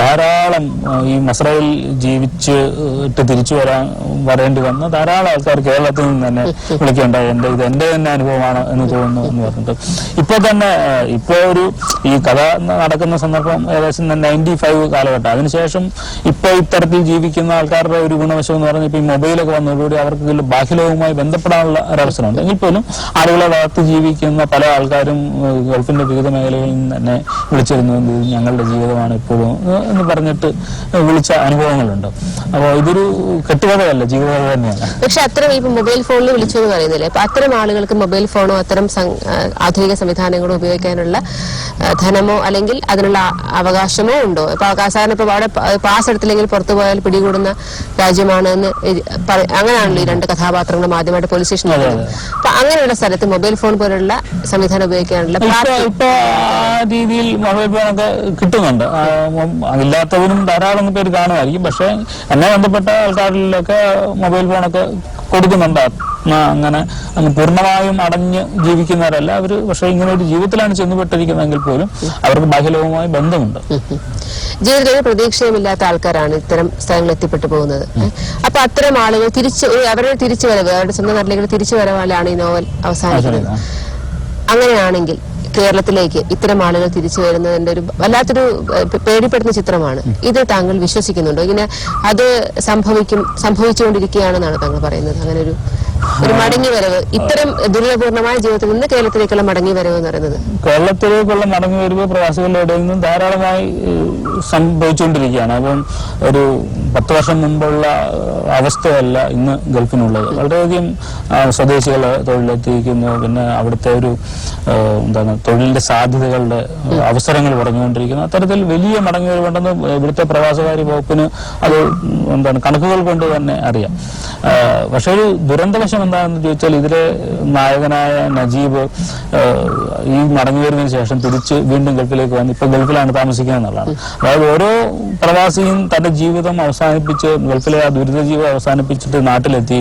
ധാരാളം ഈ മസ്രയിൽ ജീവിച്ചിട്ട് തിരിച്ചു വരേണ്ടി വന്ന ധാരാളം ആൾക്കാർ കേരളത്തിൽ നിന്ന് തന്നെ വിളിക്കുകയുണ്ടായി. ഇത് എന്റെ തന്നെ അനുഭവമാണ് എന്ന് തോന്നുന്നു എന്ന് പറഞ്ഞിട്ട്. ഇപ്പൊ ഈ കഥ നടക്കുന്ന സന്ദർഭം ഏകദേശം 95 കാലഘട്ടം. അതിനുശേഷം ഇപ്പൊ ഇത്തരത്തിൽ ജീവിക്കുന്ന ആൾക്കാരുടെ ഒരു ഗുണവശം എന്ന് പറഞ്ഞാൽ ഇപ്പൊ ഈ മൊബൈലൊക്കെ വന്നതോടുകൂടി അവർക്ക് ബാഹ്യലോകവുമായി ബന്ധപ്പെടാനുള്ള ഒരവസരമുണ്ട്. എങ്കിൽ പോലും ആളുകളെ അകത്ത് ജീവിക്കുന്ന പല ആൾക്കാരും ഗൾഫിന്റെ വിവിധ മേഖലകളിൽ നിന്ന് തന്നെ വിളിച്ചിരുന്നു. ഞങ്ങളുടെ ജീവിതമാണ് ഇപ്പോഴും എന്ന് പറഞ്ഞിട്ട് വിളിച്ച അനുഭവങ്ങളുണ്ട്. അപ്പോൾ ഇതൊരു കെട്ടുകഥയല്ല, ജീവിതകഥ തന്നെയാണ്. പക്ഷെ അത്തരം ഇപ്പൊ മൊബൈൽ ഫോണിൽ വിളിച്ചു എന്ന് പറയുന്നില്ലേ, അപ്പൊ അത്തരം ആളുകൾക്ക് മൊബൈൽ ഫോണോ അത്തരം ആധുനിക സംവിധാനങ്ങളോ ഉപയോഗിക്കാനുള്ള ധനമോ അല്ലെങ്കിൽ അതിനുള്ള അവകാശമോ ഉണ്ടോ? ഇപ്പൊ സാധാരണ ഇപ്പൊ അവിടെ പാസ് എടുത്തില്ലെങ്കിൽ പുറത്തു പോയാൽ പിടികൂടുന്ന രാജ്യമാണ് എന്ന് അങ്ങനെയാണല്ലോ ഈ രണ്ട് കഥാപാത്രങ്ങളും ആദ്യമായിട്ട് പോലീസ് സ്റ്റേഷനിൽ. അപ്പൊ അങ്ങനെയുള്ള സ്ഥലത്ത് മൊബൈൽ ഫോൺ പോലുള്ള സംവിധാനം ഉപയോഗിക്കാനുള്ള ഇപ്പൊ ആ രീതിയിൽ മൊബൈൽ ഫോണൊക്കെ കിട്ടുന്നുണ്ട്. ഇല്ലാത്തവരും ധാരാളം പേര് കാണുമായിരിക്കും. പക്ഷെ എന്നെ ബന്ധപ്പെട്ട ആൾക്കാരിലൊക്കെ മൊബൈൽ ഫോണൊക്കെ കൊടുക്കുന്നുണ്ട്. അങ്ങനെ പൂർണ്ണമായും അടഞ്ഞ് ജീവിക്കുന്നവരല്ല അവര്. പക്ഷെ ഇങ്ങനെ ഒരു ജീവിതത്തിലാണ് ചെന്നുപെട്ടിരിക്കുന്നതെങ്കിൽ പോലും അവർക്ക് ബാഹ്യലോകവുമായി ബന്ധമുണ്ട്. ജീവിതത്തിൽ പ്രതീക്ഷയുമില്ലാത്ത ആൾക്കാരാണ് ഇത്തരം സ്ഥലങ്ങളിൽ എത്തിപ്പെട്ടു പോകുന്നത്. അപ്പൊ അത്തരം ആളുകൾ അവരുടെ തിരിച്ചുവരവ്, അവരുടെ സ്വന്തം നാട്ടിലേക്ക് തിരിച്ചുവരവാലാണ് ഈ നോവൽ അവസാനിക്കുന്നത്. അങ്ങനെയാണെങ്കിൽ കേരളത്തിലേക്ക് ഇത്തരം ആളുകൾ തിരിച്ചു വരുന്നതിന്റെ ഒരു വല്ലാത്തൊരു പേടിപ്പെടുന്ന ചിത്രമാണ്. ഇത് താങ്കൾ വിശ്വസിക്കുന്നുണ്ടോ? ഇങ്ങനെ അത് സംഭവിച്ചുകൊണ്ടിരിക്കുകയാണെന്നാണ് താങ്കൾ പറയുന്നത്? അങ്ങനെ ഒരു മടങ്ങി വരവ്, ഇത്തരം ദുരിതപൂർണമായ ജീവിതത്തിൽ നിന്ന് കേരളത്തിലേക്കുള്ള മടങ്ങി വരവ് എന്ന് പറയുന്നത്? കേരളത്തിലേക്കുള്ള മടങ്ങി വരവ് പ്രവാസികളുടെ ഇടയിൽ നിന്നും ധാരാളമായി സംഭവിച്ചുകൊണ്ടിരിക്കുകയാണ്. അപ്പം ഒരു 10 വർഷം മുമ്പുള്ള അവസ്ഥയല്ല ഇന്ന് ഗൾഫിനുള്ളത്. വളരെയധികം സ്വദേശികളെ തൊഴിലെത്തിക്കുന്നു. പിന്നെ അവിടുത്തെ ഒരു തൊഴിലിന്റെ സാധ്യതകളുടെ അവസരങ്ങൾ കുറഞ്ഞുകൊണ്ടിരിക്കുന്നു. അത്തരത്തിൽ വലിയ മടങ്ങി വരവുണ്ടെന്ന് ഇവിടുത്തെ പ്രവാസകാര്യ വകുപ്പിന് അത് കണക്കുകൾ കൊണ്ട് തന്നെ അറിയാം. പക്ഷെ ഒരു ദുരന്തവശം എന്താണെന്ന് ചോദിച്ചാൽ ഇതിലെ നായകനായ നജീബ് ഈ മടങ്ങി വരുന്നതിന് ശേഷം തിരിച്ച് വീണ്ടും ഗൾഫിലേക്ക് വന്ന് ഇപ്പൊ ഗൾഫിലാണ് താമസിക്കുന്നത് എന്നുള്ളതാണ്. അതായത് ഓരോ പ്രവാസിയും തന്റെ ജീവിതം അവസാനിപ്പിച്ച് ഗൾഫിലെ ആ ദുരിത ജീവിതം അവസാനിപ്പിച്ചിട്ട് നാട്ടിലെത്തി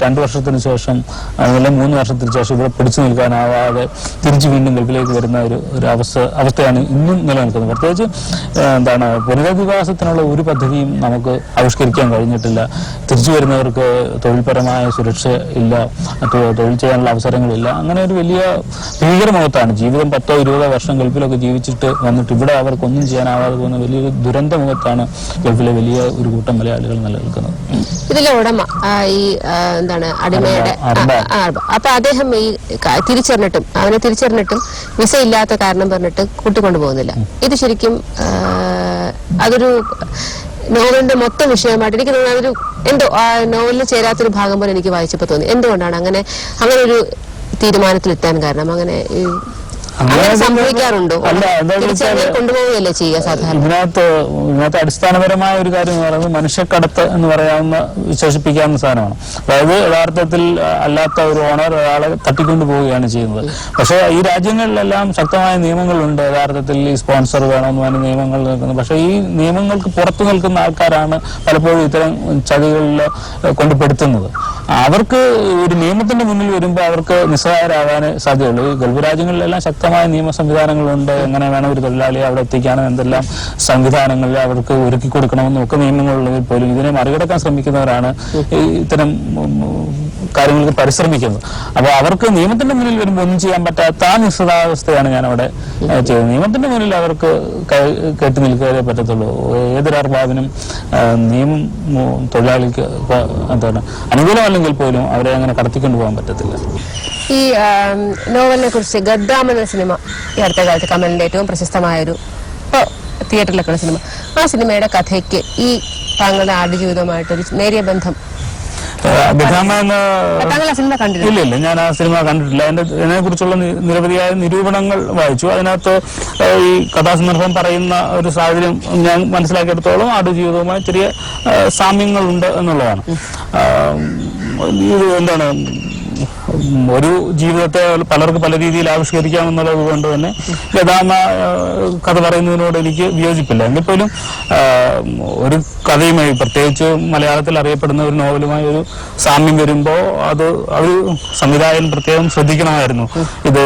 2 വർഷത്തിന് ശേഷം അല്ലെങ്കിൽ 3 വർഷത്തിന് ശേഷം ഇവിടെ പിടിച്ചു നിൽക്കാനാവാതെ തിരിച്ച് വീണ്ടും ഗൾഫിലേക്ക് വരുന്ന ഒരു അവസ്ഥയാണ് ഇന്നും നിലനിൽക്കുന്നത്. പ്രത്യേകിച്ച് പുനരധിവാസത്തിനുള്ള ഒരു പദ്ധതിയും നമുക്ക് ആവിഷ്കരിക്കാൻ കഴിഞ്ഞിട്ടില്ല. തിരിച്ചു വരുന്നവർക്ക് തൊഴിൽപരമായ സുരക്ഷ ഇല്ല, തൊഴിൽ ചെയ്യാനുള്ള അവസരങ്ങളില്ല. അങ്ങനെ ഒരു വലിയ ഭീകരമുഖത്താണ് ജീവിതം. 10-20 വർഷം ഗൾഫിലൊക്കെ ജീവിച്ചിട്ട് വന്നിട്ട് ഇവിടെ അവർക്കൊന്നും ചെയ്യാനാവാതെ പോകുന്ന വലിയൊരു ദുരന്ത മുഖത്താണ് ഗൾഫിലെ വലിയ ഒരു കൂട്ടം മലയാളികൾ നിലനിൽക്കുന്നത്. ഇതിലെ ഉടമ ഈ അടിമയുടെ അപ്പൊ അദ്ദേഹം ഈ അവനെ തിരിച്ചറിഞ്ഞിട്ടും വിസ ഇല്ലാത്ത കാരണം പറഞ്ഞിട്ട് കൂട്ടിക്കൊണ്ടു പോകുന്നില്ല. ഇത് ശരിക്കും അതൊരു നോവലിന്റെ മൊത്തം വിഷയമായിട്ട് എനിക്ക് തോന്നുന്നു അതൊരു നോവലിൽ ചേരാത്തൊരു ഭാഗം പോലെ എനിക്ക് വായിച്ചപ്പോൾ തോന്നി. എന്തുകൊണ്ടാണ് അങ്ങനെ ഒരു തീരുമാനത്തിലെത്താൻ കാരണം? അങ്ങനെ സംഭവിക്കാറുണ്ടോ? കൊണ്ടുപോവുകയല്ലേ ചെയ്യുക സാധാരണ? ഇതിനകത്ത് അടിസ്ഥാനപരമായ ഒരു കാര്യം എന്ന് പറയുന്നത് മനുഷ്യക്കടത്ത് എന്ന് വിശേഷിപ്പിക്കാവുന്ന സാധനമാണ്. അതായത് യഥാർത്ഥത്തിൽ അല്ലാത്ത ഒരു ഓണർ ഒരാളെ തട്ടിക്കൊണ്ടു പോവുകയാണ് ചെയ്യുന്നത്. പക്ഷേ ഈ രാജ്യങ്ങളിലെല്ലാം ശക്തമായ നിയമങ്ങളുണ്ട്. യഥാർത്ഥത്തിൽ ഈ സ്പോൺസർ വേണമെന്ന് പറഞ്ഞ നിയമങ്ങൾ നിൽക്കുന്നത്. പക്ഷേ ഈ നിയമങ്ങൾക്ക് പുറത്തു നിൽക്കുന്ന ആൾക്കാരാണ് പലപ്പോഴും ഇത്തരം ചതികളിൽ കൊണ്ടുപെടുത്തുന്നത്. അവർക്ക് ഒരു നിയമത്തിന്റെ മുന്നിൽ വരുമ്പോൾ അവർക്ക് നിസ്സഹായരാകാനേ സാധ്യതയുള്ളൂ. ഈ ഗൾഫ് രാജ്യങ്ങളിലെല്ലാം ശക്തമായ നിയമ സംവിധാനങ്ങളുണ്ട്. എങ്ങനെ വേണം ഒരു തൊഴിലാളിയെ അവിടെ എത്തിക്കാനും എന്തെല്ലാം സംവിധാനങ്ങളിൽ അവർക്ക് ഒരുക്കി കൊടുക്കണമെന്നും ഒക്കെ നിയമങ്ങളുള്ളതിൽ പോലും ഇതിനെ മറികടക്കാൻ ശ്രമിക്കുന്നവരാണ് ഇത്തരം കാര്യങ്ങൾക്ക് പരിശ്രമിക്കുന്നത്. അപ്പോൾ അവർക്ക് നിയമത്തിന്റെ മുന്നിൽ വരുമ്പോൾ ഒന്നും ചെയ്യാൻ പറ്റാത്ത ആ നിസ്സഹായാവസ്ഥയാണ് ഞാൻ അവിടെ ചെയ്തത്. നിയമത്തിന്റെ മുന്നിൽ അവർക്ക് കെട്ടി നിൽക്കുകയേ പറ്റത്തുള്ളൂ. ഏതൊരു അർബാബിനും നിയമം തൊഴിലാളിക്ക് അനുകൂലമല്ലെങ്കിൽ പോലും അവരെ അങ്ങനെ കടത്തിക്കൊണ്ടു പോകാൻ പറ്റത്തില്ല. ഈ നോവലിനെ കുറിച്ച് ഗദ്ദാം എന്ന സിനിമ ഈ അടുത്ത കാലത്ത് കമലിന്റെ ഏറ്റവും പ്രശസ്തമായൊരു തിയേറ്ററിലൊക്കെയുള്ള സിനിമ, ആ സിനിമയുടെ കഥയ്ക്ക് ഈ താങ്കളുടെ ആടുജീവിതവുമായിട്ടൊരു നേരിയ ബന്ധം? ഇല്ല, ഞാൻ ആ സിനിമ കണ്ടിട്ടില്ല. ഇതിനെ കുറിച്ചുള്ള നിരവധിയായ നിരൂപണങ്ങൾ വായിച്ചു. അതിനകത്ത് ഈ കഥാസന്ദർഭം പറയുന്ന ഒരു സാഹചര്യം ഞാൻ മനസ്സിലാക്കിയെടുത്തോളം ആടുജീവിതവുമായി ചെറിയ സാമ്യങ്ങളുണ്ട് എന്നുള്ളതാണ്. ഇത് ഒരു ജീവിതത്തെ പലർക്ക് പല രീതിയിൽ ആവിഷ്കരിക്കാമെന്നുള്ളത് കൊണ്ട് തന്നെ ഗദ്ദാം കഥ പറയുന്നതിനോട് എനിക്ക് വിയോജിപ്പില്ല. എങ്കിൽ പോലും ഒരു കഥയുമായി, പ്രത്യേകിച്ച് മലയാളത്തിൽ അറിയപ്പെടുന്ന ഒരു നോവലുമായി ഒരു സാമ്യം വരുമ്പോൾ അത് സംവിധായകൻ പ്രത്യേകം ശ്രദ്ധിക്കണമായിരുന്നു. ഇത്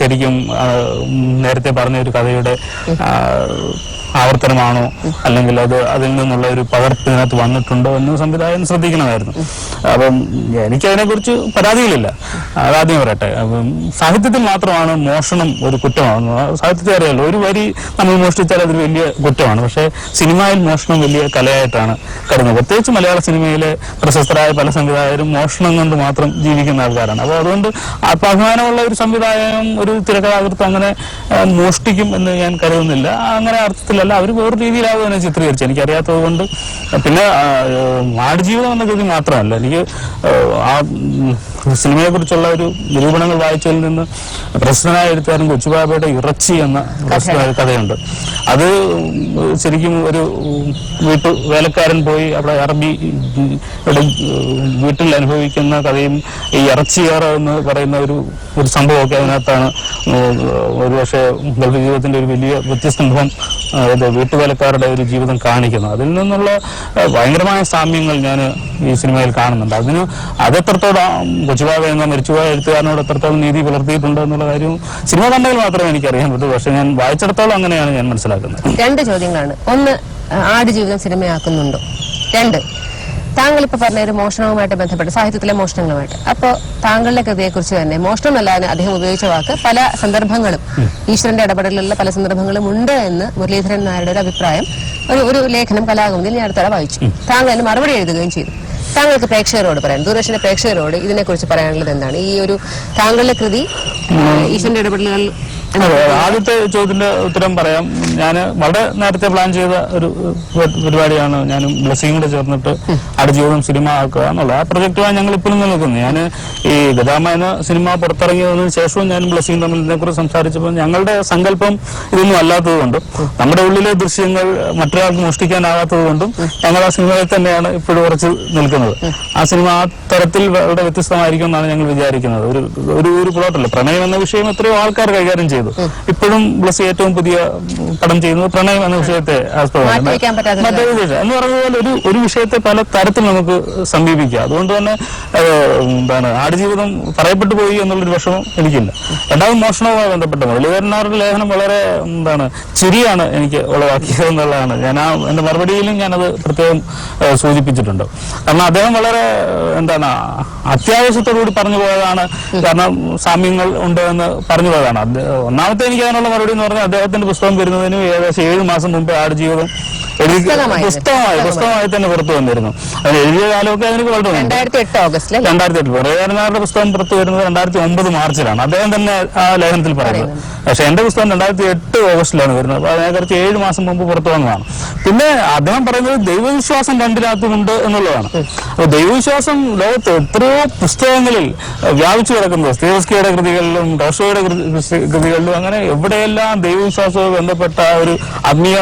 ശരിക്കും നേരത്തെ പറഞ്ഞ ഒരു കഥയുടെ പ്രവർത്തനമാണോ അല്ലെങ്കിൽ അതിൽ നിന്നുള്ള ഒരു പകർപ്പിനകത്ത് വന്നിട്ടുണ്ടോ എന്ന് സംവിധായകൻ ശ്രദ്ധിക്കണമായിരുന്നു. അപ്പം എനിക്കതിനെക്കുറിച്ച് പരാതികളില്ല, അതാദ്യം പറയട്ടെ. അപ്പം സാഹിത്യത്തിൽ മാത്രമാണ് മോഷണം ഒരു കുറ്റമാകുന്നത്. സാഹിത്യത്തെ അറിയാമല്ലോ, ഒരു വരി നമ്മൾ മോഷ്ടിച്ചാൽ അതൊരു വലിയ കുറ്റമാണ്. പക്ഷേ സിനിമയിൽ മോഷണം വലിയ കലയായിട്ടാണ് കരുതുന്നത്. പ്രത്യേകിച്ച് മലയാള സിനിമയിലെ പ്രശസ്തരായ പല സംവിധായകരും മോഷണം കൊണ്ട് മാത്രം ജീവിക്കുന്ന ആൾക്കാരാണ്. അപ്പോൾ അതുകൊണ്ട് ആത്മാഭിമാനമുള്ള ഒരു സംവിധായകനും ഒരു തിരക്കഥാകൃത്തും അങ്ങനെ മോഷ്ടിക്കും എന്ന് ഞാൻ കരുതുന്നില്ല. അങ്ങനെ അർത്ഥത്തിലല്ല, അവർ വേറൊരു രീതിയിലാവും എന്നെ ചിത്രീകരിച്ചു, എനിക്കറിയാത്തത് കൊണ്ട്. പിന്നെ ആടുജീവിതം എന്ന കൃതി മാത്രമല്ല, എനിക്ക് ആ സിനിമയെ കുറിച്ചുള്ള ഒരു നിരൂപണങ്ങൾ വായിച്ചതിൽ നിന്ന് പ്രസിദ്ധനായ എഴുത്തുകാരൻ കൊച്ചുബാബയുടെ ഇറച്ചി എന്ന കഥയുണ്ട്. അത് ശരിക്കും ഒരു വേലക്കാരൻ പോയി അവിടെ അറബി വീട്ടിൽ അനുഭവിക്കുന്ന കഥയും ഈ ഇറച്ചിയേറെ എന്ന് പറയുന്ന ഒരു സംഭവമൊക്കെ അതിനകത്താണ്. ഒരുപക്ഷെ ഗൾഫ് ജീവിതത്തിന്റെ ഒരു വലിയ വ്യത്യസ്ത മുഖം വീട്ടുവേലക്കാരുടെ ഒരു ജീവിതം കാണിക്കുന്നത്. അതിൽ നിന്നുള്ള ഭയങ്കരമായ സാമ്യങ്ങൾ ഞാൻ ഈ സിനിമയിൽ കാണുന്നുണ്ട്. അതെത്രത്തോളം കൊച്ചുബാബ എന്ന മരിച്ചുപോയ എഴുത്തുകാരനോട് എത്രത്തോളം നീതി പുലർത്തിയിട്ടുണ്ട് എന്നുള്ള കാര്യവും സിനിമ കണ്ടതിൽ മാത്രമേ എനിക്കറിയാൻ പറ്റൂ. പക്ഷെ ഞാൻ വായിച്ചിടത്തോളം അങ്ങനെയാണ് ഞാൻ മനസ്സിലാക്കുന്നത്. 2 ചോദ്യങ്ങളാണ്. ഒന്ന്, ആടുജീവിതം സിനിമയാക്കുന്നുണ്ടോ? 2, താങ്കൾ ഇപ്പൊ പറഞ്ഞ ഒരു മോഷണവുമായിട്ട് ബന്ധപ്പെട്ട് സാഹിത്യത്തിലെ മോഷണങ്ങളുമായിട്ട്, അപ്പോൾ താങ്കളുടെ കൃതിയെക്കുറിച്ച് തന്നെ മോഷണമല്ലാതെ അദ്ദേഹം ഉപയോഗിച്ച വാക്ക് പല സന്ദർഭങ്ങളും ഈശ്വരന്റെ ഇടപെടലുള്ള പല സന്ദർഭങ്ങളും ഉണ്ട് എന്ന് മുരളീധരൻ നായരുടെ ഒരു അഭിപ്രായം ഒരു ലേഖനം കലാകൗമുദിയിൽ ഞാൻ അടുത്തിടെ വായിച്ചു. താങ്കൾ അതിന് മറുപടി എഴുതുകയും ചെയ്തു. താങ്കൾക്ക് പ്രേക്ഷകരോട് പറയാൻ, ദൂരദർശന പ്രേക്ഷകരോട് ഇതിനെക്കുറിച്ച് പറയാനുള്ളത് എന്താണ്? ഈ ഒരു താങ്കളുടെ കൃതി ഈശ്വരന്റെ ഇടപെടലുകൾ. ആദ്യത്തെ ചോദ്യത്തിന്റെ ഉത്തരം പറയാം. ഞാൻ വളരെ നേരത്തെ പ്ലാൻ ചെയ്ത ഒരു പരിപാടിയാണ്. ഞാനും ബ്ലെസ്സിയും കൂടെ ചേർന്നിട്ട് ആടുജീവിതം സിനിമ ആക്കുക എന്നുള്ളത്. ആ പ്രൊജക്റ്റുമായി ഞങ്ങൾ ഇപ്പോഴും നിൽക്കുന്നു. ഞാൻ ഈ ഗദാമ എന്ന സിനിമ പുറത്തിറങ്ങിയതിനു ശേഷവും ഞാനും ബ്ലെസ്സിയും തമ്മിൽ ഇതിനെക്കുറിച്ച് സംസാരിച്ചപ്പോൾ ഞങ്ങളുടെ സങ്കല്പം ഇതൊന്നും അല്ലാത്തത് കൊണ്ടും നമ്മുടെ ഉള്ളിലെ ദൃശ്യങ്ങൾ മറ്റൊരാൾക്ക് മോഷ്ടിക്കാനാകാത്തത് കൊണ്ടും ഞങ്ങൾ ആ സിനിമയിൽ തന്നെയാണ് ഇപ്പോഴും ഉറച്ചു നിൽക്കുന്നത്. ആ സിനിമ ആ തരത്തിൽ വളരെ വ്യത്യസ്തമായിരിക്കും എന്നാണ് ഞങ്ങൾ വിചാരിക്കുന്നത്. ഒരു പ്ലോട്ടല്ല, പ്രണയം എന്ന വിഷയം എത്രയോ ആൾക്കാർ കൈകാര്യം ചെയ്തു. ഇപ്പോഴും ബ്ലസ്സി ഏറ്റവും പുതിയ പടം ചെയ്യുന്നത് പ്രണയം എന്ന വിഷയത്തെ ആസ്പദമാണ്. മറ്റേ വിഷയം എന്ന് പറഞ്ഞതുപോലെ ഒരു വിഷയത്തെ പല തരത്തിൽ നമുക്ക് സമീപിക്കാം. അതുകൊണ്ട് തന്നെ ആടുജീവിതം പറയപ്പെട്ടു പോയി എന്നുള്ളൊരു വിഷമം എനിക്കില്ല. രണ്ടാമത് മോഷണവുമായി ബന്ധപ്പെട്ട മുരളീധരനാരുടെ ലേഖനം വളരെ ചിരിയാണ് എനിക്ക് ഉളവാക്കിയത് എന്നുള്ളതാണ്. ഞാൻ എന്റെ മറുപടിയിലും ഞാനത് പ്രത്യേകം സൂചിപ്പിച്ചിട്ടുണ്ട്. കാരണം അദ്ദേഹം വളരെ അത്യാവശ്യത്തോടുകൂടി പറഞ്ഞു പോയതാണ്. കാരണം സാമ്യങ്ങൾ ഉണ്ട് എന്ന് പറഞ്ഞു പോയതാണ്. ഒന്നാമത്തെ എനിക്ക് അതിനുള്ള മറുപടി എന്ന് പറഞ്ഞാൽ അദ്ദേഹത്തിന്റെ പുസ്തകം വരുന്നതിന് ഏകദേശം 7 മാസം മുമ്പ് ആടുജീവിതം പുസ്തകമായി തന്നെ പുറത്തു വന്നിരുന്നു. അതിന് എഴുതിയ കാലമൊക്കെ അതിന് വളരെ 2008 മുരളീധരനാരുടെ പുസ്തകം പുറത്തു വരുന്നത് 2009 മാർച്ചിലാണ്. അദ്ദേഹം തന്നെ ആ ലേഖനത്തിൽ പറയുന്നത്. പക്ഷെ എന്റെ പുസ്തകം 2008 ഓഗസ്റ്റിലാണ് വരുന്നത്. അപ്പൊ അതിനെക്കുറിച്ച് 7 മാസം മുമ്പ് പുറത്തു വന്നതാണ്. പിന്നെ അദ്ദേഹം പറയുന്നത് ദൈവവിശ്വാസം രണ്ടിനകത്തുമുണ്ട് എന്നുള്ളതാണ്. അപ്പൊ ദൈവവിശ്വാസം ലോകത്ത് എത്രയോ പുസ്തകങ്ങളിൽ വ്യാപിച്ചു കിടക്കുന്നത്, ദോസ്തോയെവ്സ്കിയുടെ കൃതികളിലും ടോൾസ്റ്റോയുടെ കൃതികളിലും അങ്ങനെ എവിടെയെല്ലാം ദൈവവിശ്വാസവുമായി ബന്ധപ്പെട്ട ഒരു ആത്മീയ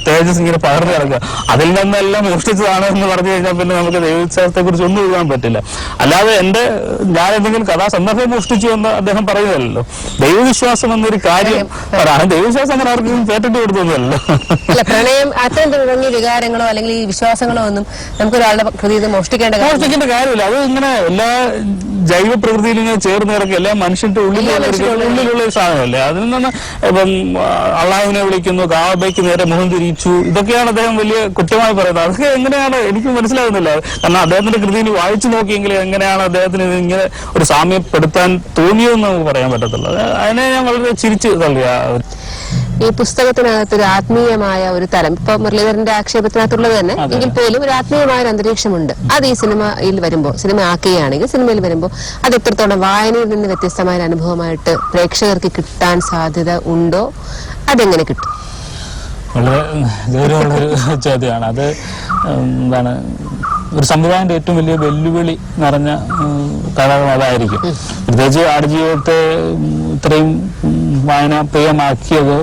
തേജസ് ഇങ്ങനെ പകർന്നു കിടക്കുക. അതിൽ നിന്നെല്ലാം മോഷ്ടിച്ചതാണ് എന്ന് പറഞ്ഞു കഴിഞ്ഞാൽ പിന്നെ നമുക്ക് ദൈവവിശ്വാസത്തെ കുറിച്ച് ഒന്നും എഴുതാൻ പറ്റില്ല. അല്ലാതെ ഞാൻ എന്തെങ്കിലും കഥാസന്ദർഭം മോഷ്ടിച്ചു എന്ന് അദ്ദേഹം പറയുന്നതല്ലോ. ദൈവവിശ്വാസം എന്നൊരു കാര്യം ദൈവവിശ്വാസം അങ്ങനെ ആർക്കും പേറ്റന്റ് കൊടുത്തൊന്നുമല്ലോ. പ്രണയം, അത്തരം തുടങ്ങിയ വികാരങ്ങളോ അല്ലെങ്കിൽ ഈ വിശ്വാസങ്ങളോ ഒന്നും നമുക്കൊരാളുടെ കൃതി മോഷ്ടിക്കേണ്ട കാര്യമില്ല. അത് ഇങ്ങനെ എല്ലാ ജൈവ പ്രകൃതിയിൽ ഇങ്ങനെ ചേർന്ന് കിടക്കുക, എല്ലാ മനുഷ്യന്റെ ഉള്ളിലുള്ള ഒരു സാധനമല്ലേ. അതിൽ നിന്ന് ഇപ്പം അള്ളാഹുവിനെ വിളിക്കുന്നു, കാബയ്ക്ക് നേരെ മുഖം തിരിച്ചു, ഇതൊക്കെയാണ് അദ്ദേഹം വലിയ കുറ്റമായി പറയുന്നത്. അതൊക്കെ എങ്ങനെയാണ് എനിക്ക് മനസ്സിലാകുന്നില്ല. കാരണം അദ്ദേഹത്തിന്റെ കൃതിയിൽ വായിച്ചു നോക്കിയെങ്കിൽ എങ്ങനെയാണ് അദ്ദേഹത്തിന് ഇങ്ങനെ ഒരു സാമ്യപ്പെടുത്താൻ തോന്നിയതെന്ന് നമുക്ക് പറയാൻ പറ്റത്തുള്ളൂ. അതിനെ ഞാൻ വളരെ ചിരിച്ചു തള്ളിയ. ഈ പുസ്തകത്തിനകത്ത് ഒരു ആത്മീയമായ ഒരു തലം, ഇപ്പൊ മുരളീധരന്റെ ആക്ഷേപത്തിനകത്തുള്ളത് തന്നെ എങ്കിൽ പോലും ഒരു ആത്മീയമായ ഒരു അന്തരീക്ഷമുണ്ട്. അത് ഈ സിനിമയിൽ വരുമ്പോൾ, സിനിമ ആക്കുകയാണെങ്കിൽ സിനിമയിൽ വരുമ്പോൾ അത് എത്രത്തോളം വായനയിൽ നിന്ന് വ്യത്യസ്തമായ ഒരു അനുഭവമായിട്ട് പ്രേക്ഷകർക്ക് കിട്ടാൻ സാധ്യത ഉണ്ടോ? അതെങ്ങനെ കിട്ടും? വളരെ ഗൗരവമുള്ളൊരു ചോദ്യമാണ് അത്. ഒരു സംവിധായകന്റെ ഏറ്റവും വലിയ വെല്ലുവിളി നിറഞ്ഞ ഘടകം അതായിരിക്കും. പ്രത്യേകിച്ച് ആടുജീവിതത്തെ ഇത്രയും വായന പ്രിയമാക്കിയത്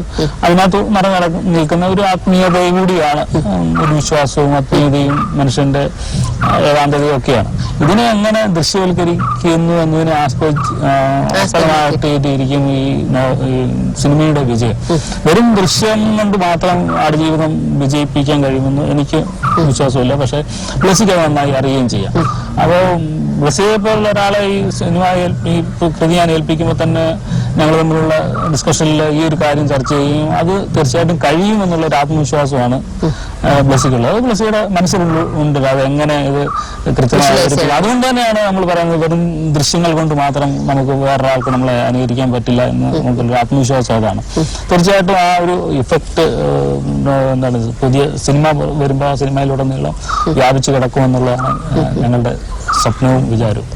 അതിനകത്ത് നിൽക്കുന്ന ഒരു ആത്മീയതയും കൂടിയാണ്. ഒരു വിശ്വാസവും ആത്മീയതയും മനുഷ്യന്റെ ഏകാന്തതയും ഒക്കെയാണ്. ഇതിനെ എങ്ങനെ ദൃശ്യവൽക്കരിക്കുന്നു എന്നതിനെ ആസ്പദമായിട്ട് എഴുതിയിരിക്കും ഈ സിനിമയുടെ വിജയം. വെറും ദൃശ്യം കൊണ്ട് മാത്രം ആടുജീവിതം വിജയിപ്പിക്കാൻ കഴിയുമെന്ന് എനിക്ക് വിശ്വാസമില്ല. പക്ഷെ ബ്ലെസ്സിക്ക് നന്നായി അറിയുകയും ചെയ്യാം. അപ്പോൾ ബ്ലസ്സിയെ പോലുള്ള ഒരാളെ ഈ സിനിമ ഈ കൃതി ഞാൻ ഏൽപ്പിക്കുമ്പോൾ തന്നെ ഞങ്ങൾ തമ്മിലുള്ള ഡിസ്കഷനിൽ ഈ ഒരു കാര്യം ചർച്ച ചെയ്യും. അത് തീർച്ചയായിട്ടും കഴിയുമെന്നുള്ള ഒരു ആത്മവിശ്വാസമാണ് ബ്ലസ്സിക്കുള്ളത്. അത് ബ്ലസ്സിയുടെ മനസ്സിലുണ്ട്. അത് എങ്ങനെ ഇത് കൃത്യമായി അതുകൊണ്ട് തന്നെയാണ് നമ്മൾ പറയുന്നത് വെറും ദൃശ്യങ്ങൾ കൊണ്ട് മാത്രം നമുക്ക് വേറൊരാൾക്ക് നമ്മളെ അനുകരിക്കാൻ പറ്റില്ല എന്ന് നമുക്കൊരു ആത്മവിശ്വാസം അതാണ്. തീർച്ചയായിട്ടും ആ ഒരു ഇഫക്റ്റ് എന്താണ് പുതിയ സിനിമ വരുമ്പോൾ ആ സിനിമയിലുടനീളം വ്യാപിച്ചു കിടക്കുമെന്നുള്ളതാണ് ഞങ്ങളുടെ സ്വപ്നവും വിചാരവും.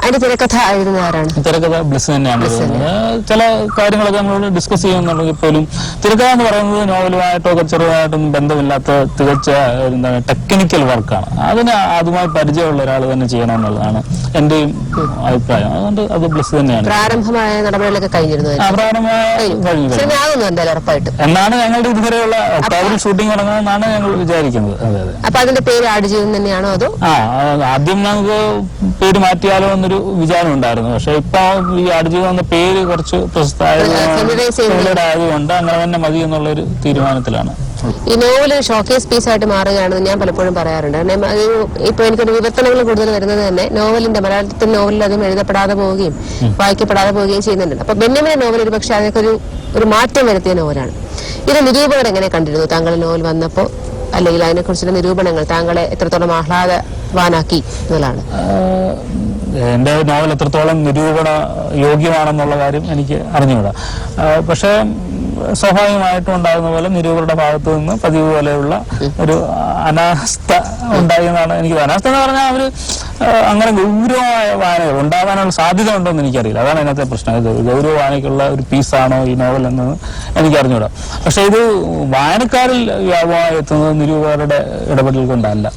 അതിന്റെ തിരക്കഥ എഴുതുന്ന ആരാണ്? തിരക്കഥ ബ്ലസ് തന്നെയാണ് എഴുതുന്നത്. ചില കാര്യങ്ങളൊക്കെ നമ്മളോട് ഡിസ്കസ് ചെയ്യുന്നുണ്ടെങ്കിൽ പോലും തിരക്കഥ എന്ന് പറയുന്നത് നോവലുമായിട്ടോ ചെറുതായിട്ടൊന്നും ബന്ധമില്ലാത്ത തികച്ച എന്താണ് ടെക്നിക്കൽ വർക്കാണ്. അതിന് അതുമായി പരിചയമുള്ള ഒരാൾ തന്നെ ചെയ്യണമെന്നുള്ളതാണ് എന്റെയും അഭിപ്രായം. അതുകൊണ്ട് അത് ബ്ലസ് തന്നെയാണ്. പ്രാരംഭമായ നടപടികളൊക്കെ കഴിഞ്ഞിരുന്നു എന്നാണ് ഞങ്ങളുടെ ഇതുവരെയുള്ള ഒക്ടോബറിൽ ഷൂട്ടിംഗ് തുടങ്ങുമെന്നാണ് ഞങ്ങൾ വിചാരിക്കുന്നത്. അതെ അതെ. അപ്പൊ അതിന്റെ പേര് ആടുജീവിതം തന്നെയാണോ അതോ? ആദ്യം നമുക്ക് പേര് മാറ്റിയാലോ എന്നൊരു വിചാരം ഉണ്ടായിരുന്നു. പക്ഷെ ഇപ്പൊ ഈ ആടുജീവിതം എന്ന പേര് കുറച്ച് പ്രശസ്തമായതുകൊണ്ട് അങ്ങനെ തന്നെ മതി എന്നുള്ളൊരു തീരുമാനത്തിലാണ്. ഈ നോവൽ ഷോക്കേസ് പീസ് ആയിട്ട് മാറുകയാണെന്ന് ഞാൻ പലപ്പോഴും പറയാറുണ്ട്. കാരണം ഇപ്പൊ എനിക്കൊരു വിവർത്തനങ്ങൾ കൂടുതൽ വരുന്നത് തന്നെ നോവലിന്റെ മലയാളത്തിൽ നോവലിൽ അതും എഴുതപ്പെടാതെ പോവുകയും വായിക്കപ്പെടാതെ പോവുകയും ചെയ്യുന്നുണ്ട്. അപ്പൊ ബെന്യാമിന്റെ നോവൽ ഒരു പക്ഷെ അതൊക്കെ ഒരു മാറ്റം വരുത്തിയ നോവലാണ്. ഇത് നിരൂപകർ എങ്ങനെ കണ്ടിരുന്നു താങ്കൾ നോവൽ വന്നപ്പോ? അല്ലെങ്കിൽ അതിനെക്കുറിച്ചുള്ള നിരൂപണങ്ങൾ താങ്കളെ എത്രത്തോളം ആഹ്ലാദവാനാക്കി എന്നുള്ളതാണ്. എൻ്റെ നോവൽ എത്രത്തോളം നിരൂപണ യോഗ്യമാണെന്നുള്ള കാര്യം എനിക്ക് അറിഞ്ഞുകൂടാ. പക്ഷേ സ്വാഭാവികമായിട്ടും ഉണ്ടാകുന്ന പോലെ നിരൂപകരുടെ ഭാഗത്തു നിന്ന് പതിവ് പോലെയുള്ള ഒരു അനാസ്ഥ ഉണ്ടായെന്നാണ് എനിക്ക്. അനാസ്ഥ എന്ന് പറഞ്ഞാൽ അവർ അങ്ങനെ ഗൗരവമായ വായനകൾ ഉണ്ടാകാനുള്ള സാധ്യത ഉണ്ടോ എന്ന് എനിക്കറിയില്ല. അതാണ് അതിനകത്തെ പ്രശ്നം. ഇത് ഗൗരവ വായനയ്ക്കുള്ള ഒരു പീസാണോ ഈ നോവൽ എന്നത് എനിക്കറിഞ്ഞൂടാ. പക്ഷെ ഇത് വായനക്കാരിൽ വ്യാപകമായി എത്തുന്നത് നിരൂപകരുടെ ഇടപെടൽ കൊണ്ടല്ല.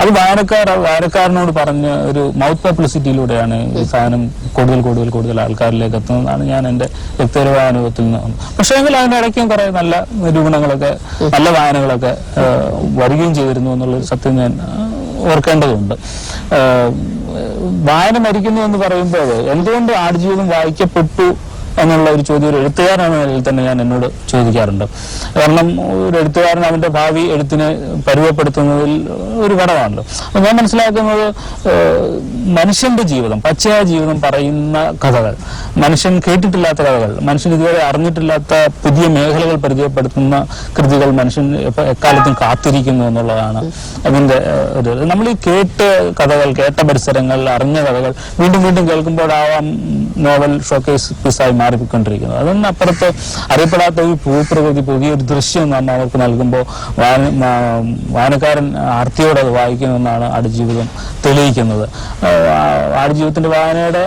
അത് വായനക്കാരനോട് പറഞ്ഞ ഒരു മൗത്ത് പബ്ലിസിറ്റിയിലൂടെയാണ് ഈ സാധനം കൂടുതൽ ആൾക്കാരിലേക്ക് എത്തുന്നതാണ് ഞാൻ എൻ്റെ വ്യക്തിപരമായ അനുഭവത്തിൽ നിന്ന്. പക്ഷേ എങ്കിൽ അതിനിടയ്ക്കും കുറെ നല്ല നിരൂപണങ്ങളൊക്കെ നല്ല വായനകളൊക്കെ വരികയും ചെയ്തിരുന്നു എന്നുള്ളൊരു സത്യം ഞാൻ ഓർക്കേണ്ടതുണ്ട്. വായന മരിക്കുന്നു എന്ന് പറയുമ്പോൾ എന്തുകൊണ്ട് ആടുജീവിതം വായിക്കപ്പെട്ടു എന്നുള്ള ഒരു ചോദ്യം ഒരു എഴുത്തുകാരൻ എന്ന നിലയിൽ തന്നെ ഞാൻ എന്നോട് ചോദിക്കാറുണ്ട്. കാരണം ഒരു എഴുത്തുകാരൻ അവന്റെ ഭാവി എഴുത്തിനെ പരുവപ്പെടുത്തുന്നതിൽ ഒരു ഘടകമാണല്ലോ. അപ്പൊ ഞാൻ മനസ്സിലാക്കുന്നത് മനുഷ്യന്റെ ജീവിതം, പച്ചയായ ജീവിതം പറയുന്ന കഥകൾ, മനുഷ്യൻ കേട്ടിട്ടില്ലാത്ത കഥകൾ, മനുഷ്യൻ ഇതുവരെ അറിഞ്ഞിട്ടില്ലാത്ത പുതിയ മേഖലകൾ പരിചയപ്പെടുത്തുന്ന കൃതികൾ മനുഷ്യൻ എക്കാലത്തും കാത്തിരിക്കുന്നു എന്നുള്ളതാണ് അതിന്റെ ഒരു. നമ്മൾ ഈ കേട്ട കഥകൾ, കേട്ട പരിസരങ്ങൾ, അറിഞ്ഞ കഥകൾ വീണ്ടും വീണ്ടും കേൾക്കുമ്പോഴാവാം നോവൽ ഷോക്കേസ് പീസായി മാറിക്കൊണ്ടിരിക്കുന്നത്. അതൊന്നും അപ്പുറത്ത് അറിയപ്പെടാത്ത ഒരു ഭൂപ്രകൃതി, പുതിയൊരു ദൃശ്യം നാം അവർക്ക് നൽകുമ്പോൾ വായനക്കാരൻ ആർത്തിയോടെ അത് വായിക്കുമെന്നാണ് ആടുജീവിതം തെളിയിക്കുന്നത്. ആടുജീവിതത്തിന്റെ വായനയുടെ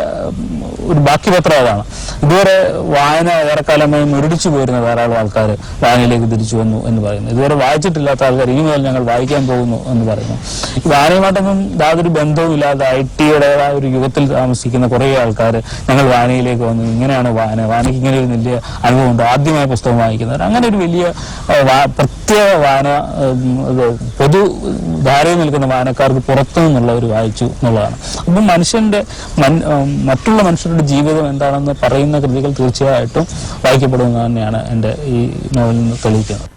ഒരു ബാക്കി പത്രം അതാണ്. ഇതുവരെ വായന ഏറെക്കാലമായി മുരടിച്ചു പോരുന്ന ധാരാളം ആൾക്കാർ വായനയിലേക്ക് തിരിച്ചു വന്നു എന്ന് പറയുന്നു. ഇതുവരെ വായിച്ചിട്ടില്ലാത്ത ആൾക്കാർ ഈ മുതൽ ഞങ്ങൾ വായിക്കാൻ പോകുന്നു എന്ന് പറയുന്നു. ഈ വായനയുമായിട്ടൊന്നും യാതൊരു ബന്ധവും ഇല്ലാതെ IT-യുടേതായ ഒരു യുഗത്തിൽ താമസിക്കുന്ന കുറേ ആൾക്കാർ ഞങ്ങൾ വായനയിലേക്ക് വന്നു. ഇങ്ങനെയാണ് വായനയ്ക്ക് ഇങ്ങനെ ഒരു വലിയ അനുഭവമുണ്ട്, ആദ്യമായ പുസ്തകം വായിക്കുന്നവർ. അങ്ങനെ ഒരു വലിയ പ്രത്യേക വായന പൊതുധാരയിൽ നിൽക്കുന്ന വായനക്കാർക്ക് പുറത്തു നിന്നുള്ളവർ വായിച്ചു എന്നുള്ളതാണ്. അപ്പം മറ്റുള്ള മനുഷ്യരുടെ ജീവിതം എന്താണെന്ന് പറയുന്ന കൃതികൾ തീർച്ചയായിട്ടും വായിക്കപ്പെടുന്നത് തന്നെയാണ് എൻ്റെ ഈ നോവലിൽ നിന്ന് തെളിയിക്കുന്നത്.